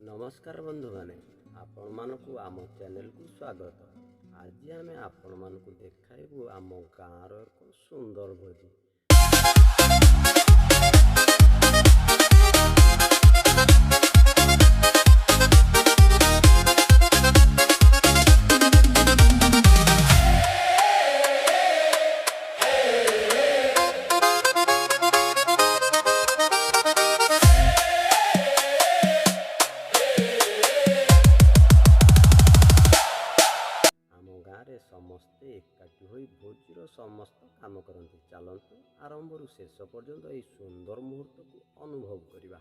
नमस्कार बंधु माने आपण मानकु आम चैनल को स्वागत। आज आम आपण मानकु देखाइबु आम गाँव एक सुंदर भोजी। गाँव समस्ते एकाठी हो भोजीर समस्त काम करती। चलतु आरंभ शेष पर्यंत यह सुंदर मुहूर्त को अनुभव करवा।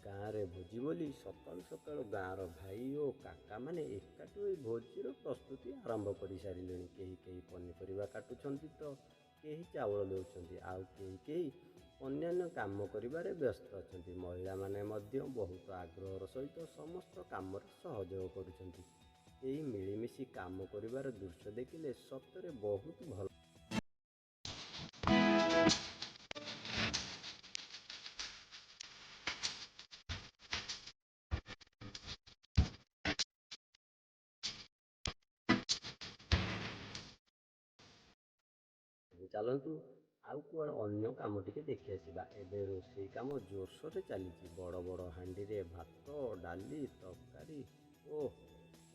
गाँव भोजी बोली सकालू सकालू गाँवर भाई और काका माने एकाठी हो भोजीर प्रस्तुति आरंभ कर सारे। कहीं पनीपरिया काटुंट तो कहीं चावल दौरान आउ कहीं अन्यान्य काम करिबारे व्यस्त अछंती। महिला माने मध्य बहुत आग्रहर सहित समस्त काम सहयोग करुछंती। एही मिलीमिशी काम करिबार दृश्य देखिले सतरे बहुत भल। चलतु आउ कुआड़े अन्य कम टे देखी आसवा। एवं रोषे कम जोरसोर चली। बड़ बड़ हांडी रे भात डाली तरकारी और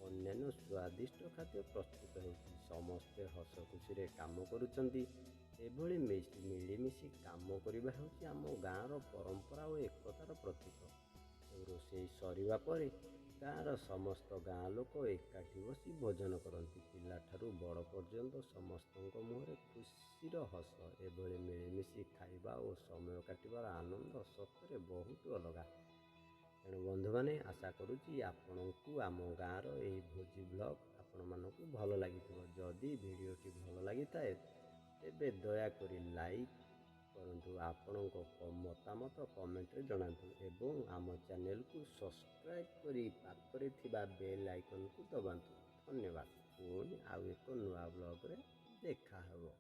अन्यान्य स्वादिष्ट खाद्य प्रस्तुत हो। समस्ते हस खुशी काम करुँच। एभली मिलीमिशी काम करवा हूँ आम गाँवर परंपरा और एकतार प्रतीक। रोषे सरिबा परे गाँवर समस्त गाँ लोक एकाठी बसी भोजन करती। पिला ठारू बड़ पर्यंत समस्त मुहरे खुशीर हस। एभली मिलीमिशी खाइबा और समय काटिबार आनंद सतरे बहुत अलग। तेणु बंधु मैंने आशा करुच्ची आपंक आम गाँवर यही भोजी ब्लॉग आपण मानक भल लगी। जदि भिडटी भल लगी थाए तेबे दयाकोरी लाइक करंतु। आपणक मतामत कमेंट रे जणातु एवं आम चैनल को सब्सक्राइब करी पाखरे थिबा बेल आइकन को दबातु। धन्यवाद। पुणी आउ एक नुआ ब्लॉग रे देखा हबो।